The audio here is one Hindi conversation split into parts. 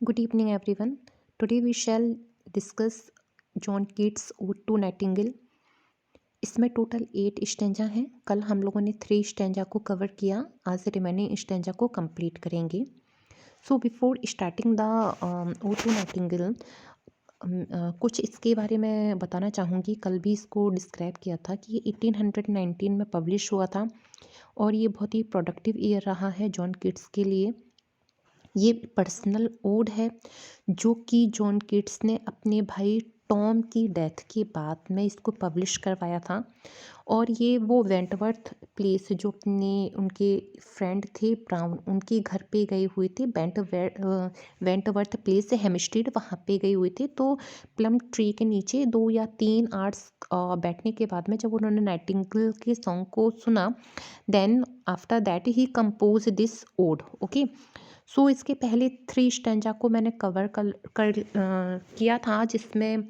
Good evening, everyone. Today we shall discuss John Keats ode to nightingale. इसमें टोटल 8 स्टैंजा हैं। कल हम लोगों ने 3 स्टैंजा को कवर किया। आज रिमेनिंग स्टैंजा को कंप्लीट करेंगे। So before starting the ode to nightingale, कुछ इसके बारे में बताना चाहूँगी। कल भी इसको डिस्क्राइब किया था कि ये 1819 में पब्लिश हुआ था और ये बहुत ही प्रोडक्टिव ईयर रहा है जॉन कीट्स के लिए। ये पर्सनल ओड है जो कि जॉन कीट्स ने अपने भाई टॉम की डेथ के बाद में इसको पब्लिश करवाया था। और ये वो वेंटवर्थ प्लेस जो अपने उनके फ्रेंड थे ब्राउन, उनके घर पे गए हुए थे। वेंटवर्थ प्लेस से हेमस्टेड, वहाँ पे गए हुए थे। तो प्लम ट्री के नीचे 2 या 3 आवर्स बैठने के बाद में जब उन्होंने नाइटिंगेल के सॉन्ग को सुना, then after that he composed this ode. Okay, so इसके पहले 3 स्टैंजा को मैंने कवर किया था, जिसमें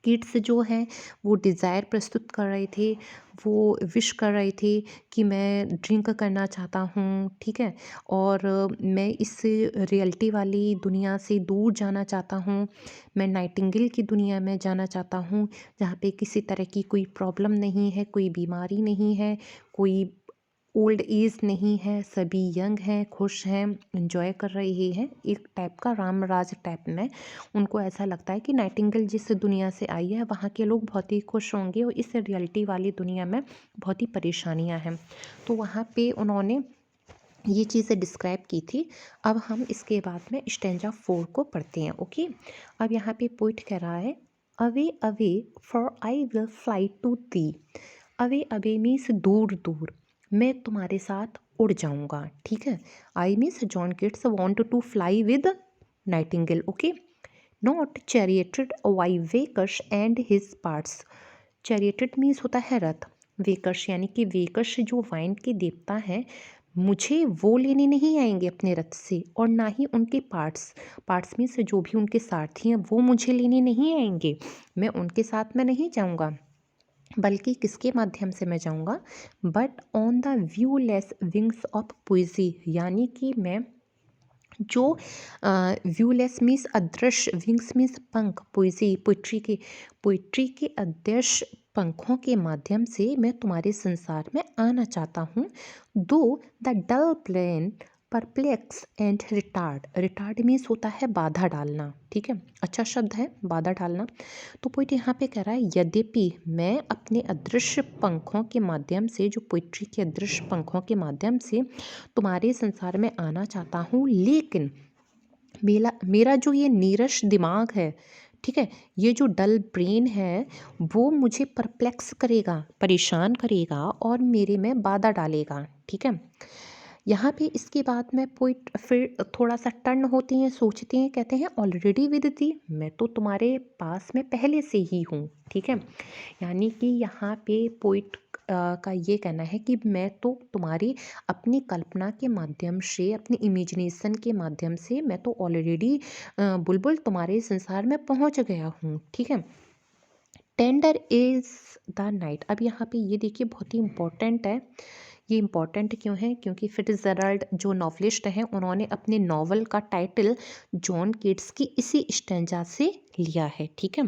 किड्स जो हैं वो डिज़ायर प्रस्तुत कर रहे थे, वो विश कर रहे थे कि मैं ड्रिंक करना चाहता हूँ, ठीक है, और मैं इस रियलिटी वाली दुनिया से दूर जाना चाहता हूँ। मैं नाइटिंगेल की दुनिया में जाना चाहता हूँ जहाँ पे किसी तरह की कोई प्रॉब्लम नहीं है, कोई बीमारी नहीं है, कोई ओल्ड एज नहीं है, सभी यंग हैं, खुश हैं, एंजॉय कर रहे हैं। एक टाइप का राम राज टाइप में उनको ऐसा लगता है कि नाइटिंगेल जिस दुनिया से आई है वहाँ के लोग बहुत ही खुश होंगे और इस रियलिटी वाली दुनिया में बहुत ही परेशानियाँ हैं। तो वहाँ पे उन्होंने ये चीज़ें डिस्क्राइब की थी। अब हम इसके बाद में स्टैंजा 4 को पढ़ते हैं। ओके, अब यहाँ पे पोइट कह रहा है, away away for I will fly to thee. Away away means दूर दूर, मैं तुम्हारे साथ उड़ जाऊंगा, ठीक है। I means John Keats want to fly with nightingale. Okay, not charioted by Bacchus and his pards. Charioted means होता है रथ, वेकश यानी कि वेकश जो वाइन के देवता हैं, मुझे वो लेने नहीं आएंगे अपने रथ से, और ना ही उनके पार्ट्स। पार्ट्स मीन्स जो भी उनके सारथी हैं वो मुझे लेने नहीं आएंगे। मैं उनके साथ में नहीं जाऊंगा, बल्कि किसके माध्यम से मैं जाऊंगा, but on the viewless wings of poesy, यानी कि मैं जो व्यूलेस मीन्स अदृश्य, विंग्स मीन्स पंख, पोइट्री के अदृश्य पंखों के माध्यम से मैं तुम्हारे संसार में आना चाहता हूँ। Though the dull plain perplex and retard means होता है बाधा डालना, ठीक है, अच्छा शब्द है बाधा डालना। तो पोइट यहाँ पे कह रहा है, यद्यपि मैं अपने अदृश्य पंखों के माध्यम से, जो पोइट्री के अदृश्य पंखों के माध्यम से तुम्हारे संसार में आना चाहता हूँ, लेकिन मेरा मेरा जो ये नीरस दिमाग है, ठीक है, ये जो डल ब्रेन है, वो मुझे परप्लेक्स करेगा, परेशान करेगा और मेरे में बाधा डालेगा, ठीक है। यहाँ पे इसके बाद में पोइट फिर थोड़ा सा टर्न होती हैं, सोचते हैं, कहते हैं, ऑलरेडी विद दी, मैं तो तुम्हारे पास में पहले से ही हूँ, ठीक है। यानी कि यहाँ पे पोइट का ये कहना है कि मैं तो तुम्हारी अपनी कल्पना के माध्यम से, अपनी इमेजिनेशन के माध्यम से मैं तो ऑलरेडी बुलबुल तुम्हारे संसार में पहुँच गया हूँ, ठीक है। Tender is the night. अब यहाँ पे ये देखिए बहुत ही इम्पोर्टेंट है। ये इम्पॉर्टेंट क्यों है? क्योंकि फिट्जजेराल्ड जो नॉवलिस्ट हैं, उन्होंने अपने नॉवल का टाइटल जॉन कीट्स की इसी स्टैंजा से लिया है, ठीक है।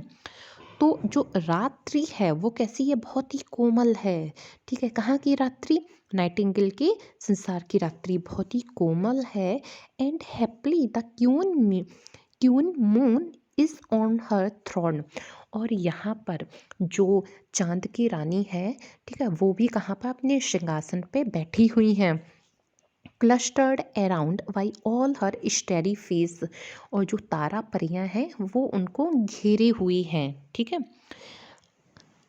तो जो रात्रि है वो कैसी है? बहुत ही कोमल है, ठीक है। कहाँ की रात्रि? नाइटिंगेल के संसार की रात्रि बहुत ही कोमल है। And happily the queen moon is on her throne. और यहाँ पर जो चांद की रानी है, ठीक है, वो भी कहाँ पर अपने सिंहासन पे बैठी हुई हैं, clustered around by all her स्टेरी face. और जो तारा परियां हैं वो उनको घेरे हुए हैं, ठीक है।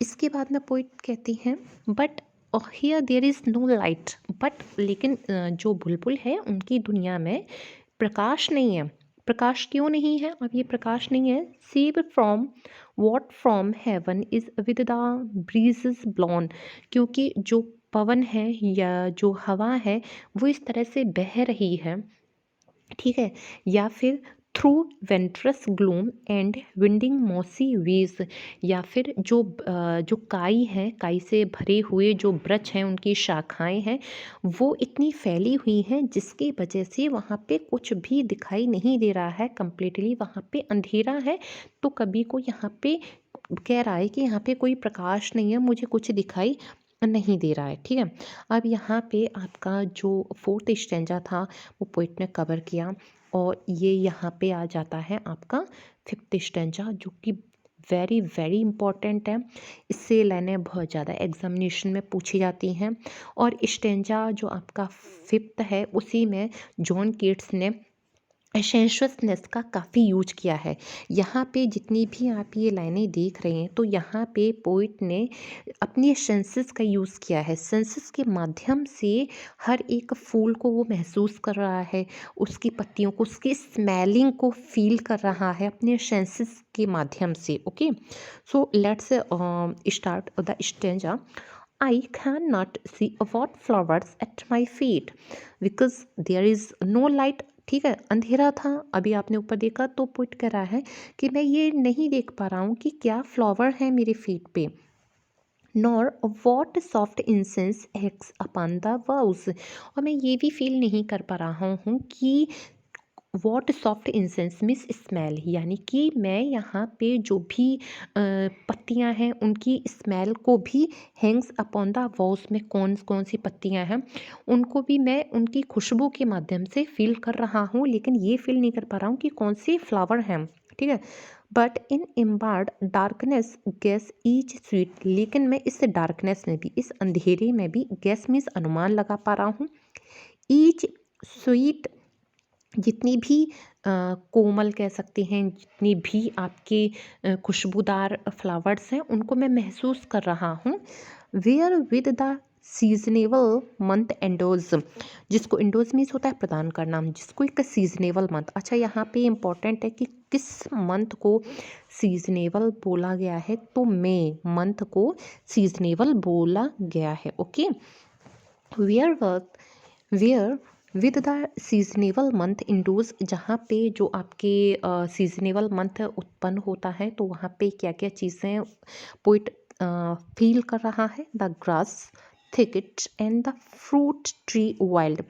इसके बाद में पोइट कहती हैं, but here there is no light. But लेकिन जो बुलबुल है उनकी दुनिया में प्रकाश नहीं है। प्रकाश क्यों नहीं है? अब ये प्रकाश नहीं है, save from what from heaven is with the breezes ब्लॉन। क्योंकि जो पवन है या जो हवा है वो इस तरह से बह रही है, ठीक है, या फिर through verdurous gloom and winding mossy ways, या फिर जो काई है, काई से भरे हुए जो वृक्ष हैं, उनकी शाखाएं हैं, वो इतनी फैली हुई हैं जिसकी वजह से वहाँ पे कुछ भी दिखाई नहीं दे रहा है, कंप्लीटली वहाँ पे अंधेरा है। तो कभी को यहाँ पे कह रहा है कि यहाँ पे कोई प्रकाश नहीं है, मुझे कुछ दिखाई नहीं दे रहा है। ठीक है, अब यहाँ पे आपका जो फोर्थ स्टैंजा था वो पोइट ने कवर किया, और ये यहाँ पे आ जाता है आपका फिफ्थ स्टैंजा, जो कि वेरी वेरी इंपॉर्टेंट है। इससे लाइनें बहुत ज़्यादा एग्जामिनेशन में पूछी जाती हैं। और स्टैंजा जो आपका फिफ्थ है, उसी में जॉन कीट्स ने सेंसुअसनेस का काफ़ी यूज किया है। यहाँ पे जितनी भी आप ये लाइनें देख रहे हैं, तो यहाँ पे पोइट ने अपनी सेंसेस का यूज़ किया है। सेंसेस के माध्यम से हर एक फूल को वो महसूस कर रहा है, उसकी पत्तियों को, उसकी स्मेलिंग को फील कर रहा है अपने सेंसेस के माध्यम से। Okay, so let's start the stanza. I cannot see what flowers at my feet because there is no light। ठीक है, अंधेरा था, अभी आपने ऊपर देखा, तो पोइट कह रहा है कि मैं ये नहीं देख पा रहा हूँ कि क्या फ्लावर है मेरे फीट पे, nor what soft incense x upon the vows, और मैं ये भी फील नहीं कर पा रहा हूँ कि what soft incense miss smell, यानी कि मैं यहाँ पे जो भी पत्तियाँ हैं उनकी स्मेल को भी हैंग्स अपॉन द वॉल्स में कौन कौन सी पत्तियाँ हैं उनको भी मैं उनकी खुशबू के माध्यम से फील कर रहा हूँ, लेकिन ये फील नहीं कर पा रहा हूँ कि कौन सी फ्लावर हैं। ठीक है, but in embalmed darkness guess each sweet, लेकिन मैं इस डार्कनेस में भी, इस अंधेरे में भी, गैस मीन्स अनुमान लगा पा रहा हूँ, ईच स्वीट, जितनी भी कोमल कह सकते हैं, जितनी भी आपके खुशबूदार फ्लावर्स हैं, उनको मैं महसूस कर रहा हूँ। Where with the seasonable month endows, जिसको एंडोज मीन्स होता है प्रदान करना, जिसको एक सीजनेबल मंथ। अच्छा, यहाँ पे इम्पॉर्टेंट है कि किस मंथ को सीजनेबल बोला गया है, तो मई मंथ को सीजनेबल बोला गया है। Okay, where with the seasonable month endows, जहाँ पे जो आपके सीजनेबल मंथ उत्पन्न होता है, तो वहाँ पे क्या क्या चीज़ें पोइट फील कर रहा है, the grass thicket and the fruit tree wild.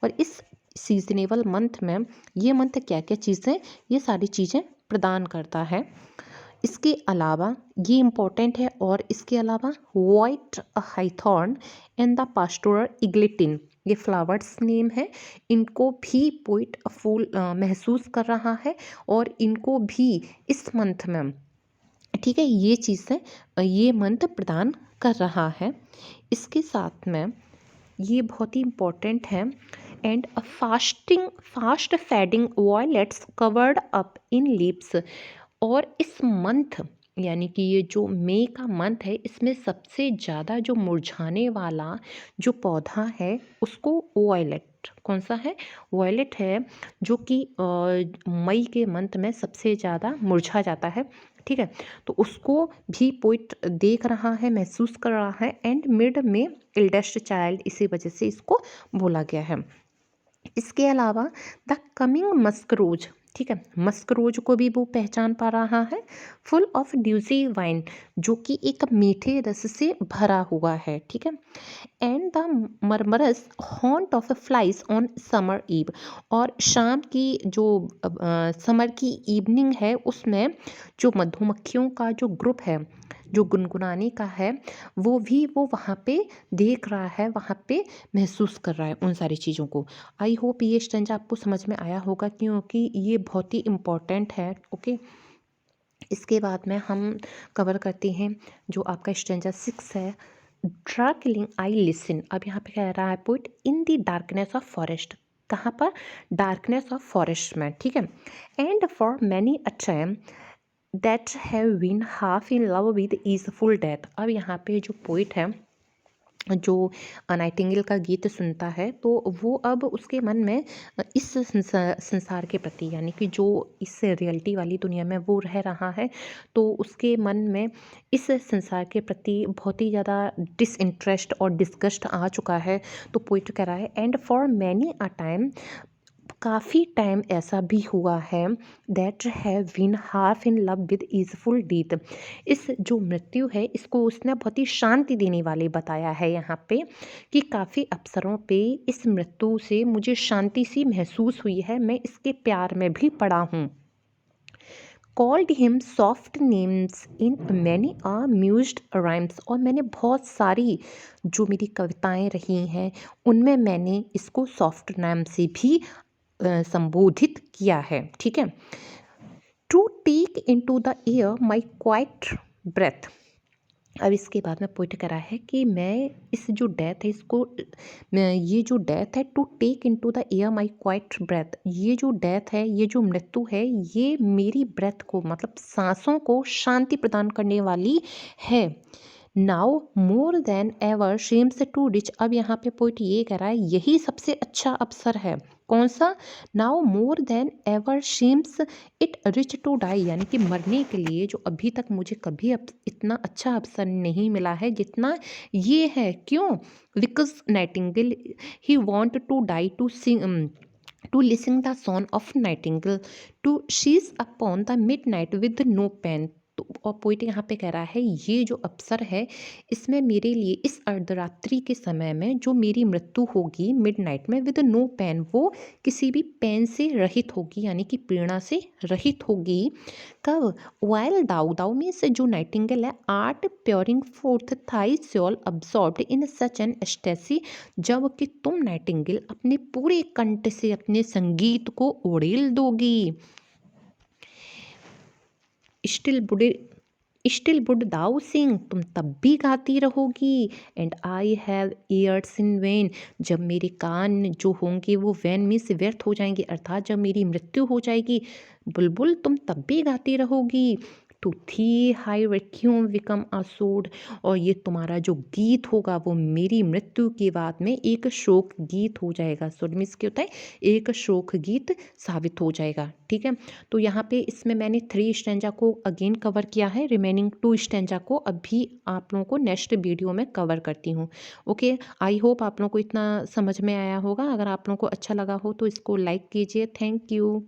और इस सीजनेबल मंथ में ये मंथ क्या क्या चीज़ें, ये सारी चीज़ें प्रदान करता है। इसके अलावा ये इम्पॉर्टेंट है, और इसके अलावा वाइट हाइथॉर्न एंड द पास्टोरल इग्लिटिन, ये फ्लावर्स नेम है, इनको भी पोइट फूल महसूस कर रहा है, और इनको भी इस मंथ में, ठीक है, ये चीज़ें ये मंथ प्रदान कर रहा है। इसके साथ में ये बहुत ही इम्पॉर्टेंट है, and fast fading violets covered up in leaves. और इस मंथ, यानी कि ये जो मई का मंथ है, इसमें सबसे ज़्यादा जो मुरझाने वाला जो पौधा है उसको वायलेट, कौन सा है, वायलेट है, जो कि मई के मंथ में सबसे ज़्यादा मुरझा जाता है। ठीक है, तो उसको भी पोइट देख रहा है, महसूस कर रहा है, एंड मिड में इल्डेस्ट चाइल्ड, इसी वजह से इसको बोला गया है। इसके अलावा द कमिंग मस्करोज, ठीक है, मस्करोज को भी वो पहचान पा रहा है, फुल ऑफ ड्यूसी वाइन, जो कि एक मीठे रस से भरा हुआ है। ठीक है, and the murmurous haunt of flies on summer eve, और शाम की जो समर की इवनिंग है, उसमें जो मधुमक्खियों का जो ग्रुप है, जो गुनगुनाने का है, वो भी वो वहाँ पे देख रहा है, वहाँ पे महसूस कर रहा है उन सारी चीज़ों को। आई होप ये स्टेंजा आपको समझ में आया होगा, क्योंकि ये बहुत ही इम्पॉर्टेंट है। ओके, इसके बाद में हम कवर करते हैं जो आपका स्टेंजा 6 है, ड्रा किलिंग आई लिसन। अब यहाँ पे कह रहा है poet in the darkness of forest, कहाँ पर, डार्कनेस ऑफ फॉरेस्ट में। ठीक है, and for many a time that have been half in love with easeful death. अब यहाँ पे जो पोइट है, जो नाइटिंगेल का गीत सुनता है, तो वो अब उसके मन में इस संसार के प्रति, यानी कि जो इस रियलिटी वाली दुनिया में वो रह रहा है, तो उसके मन में इस संसार के प्रति बहुत ही ज़्यादा डिसइंटरेस्ट और डिस्गस्ट आ चुका है। तो पोइट कह रहा है, and for many a time, काफ़ी टाइम ऐसा भी हुआ है that have been half in love with easeful death. इस जो मृत्यु है इसको उसने बहुत ही शांति देने वाले बताया है यहाँ पे कि काफ़ी अवसरों पे इस मृत्यु से मुझे शांति सी महसूस हुई है, मैं इसके प्यार में भी पड़ा हूँ। Called him soft names in many amused rhymes, और मैंने बहुत सारी जो मेरी कविताएं रही हैं उनमें मैंने इसको सॉफ्ट नाम से भी संबोधित किया है। ठीक है। To take into the air my quiet breath. अब इसके बाद में पोइट करा है कि मैं इस जो डेथ है इसको ये जो डेथ है, to take into the air my quiet breath, ये जो डेथ है, ये जो मृत्यु है, ये मेरी ब्रेथ को मतलब सांसों को शांति प्रदान करने वाली है। Now more than ever seems to rich. अब यहाँ पे पोइट ये कह रहा है यही सबसे अच्छा अवसर है। कौन सा? Now more than ever seems it rich to die, यानी कि मरने के लिए जो अभी तक मुझे कभी इतना अच्छा अवसर नहीं मिला है जितना ये है। क्यों? Because nightingale he want to die to sing to listen the song of nightingale to seize upon the midnight with no pen। तो और पोइट यहाँ पे कह रहा है ये जो अवसर है इसमें मेरे लिए इस अर्धरात्रि के समय में जो मेरी मृत्यु होगी मिडनाइट में विद नो पेन, वो किसी भी पेन से रहित होगी, यानी कि पीड़ा से रहित होगी। कब? वाइल दाउ, दाउ में से जो नाइटिंगेल है, art pouring forth thy soul absorbed in such an ecstasy, जब कि तुम नाइटिंगेल अपने पूरे कंठ से अपने संगीत को उड़ेल दोगी। स्टिल वुड दाउ सिंग, तुम तब भी गाती रहोगी। And I have years in when, जब मेरे कान जो होंगे वो वैन में से व्यर्थ हो जाएंगे, अर्थात जब मेरी मृत्यु हो जाएगी, बुलबुल तुम तब भी गाती रहोगी। टू थी हाई वैक्यूम विकम असोड, और ये तुम्हारा जो गीत होगा वो मेरी मृत्यु के बाद में एक शोक गीत हो जाएगा। सोड मीन्स क्या होता है? एक शोक गीत साबित हो जाएगा। ठीक है। तो यहाँ पे इसमें मैंने 3 स्टैंजा को अगेन कवर किया है, रिमेनिंग 2 स्टैंजा को अभी आप लोगों को नेक्स्ट वीडियो में कवर करती हूँ। ओके, आई होप आप लोगों को इतना समझ में आया होगा। अगर आप लोगों को अच्छा लगा हो तो इसको लाइक कीजिए। Thank you.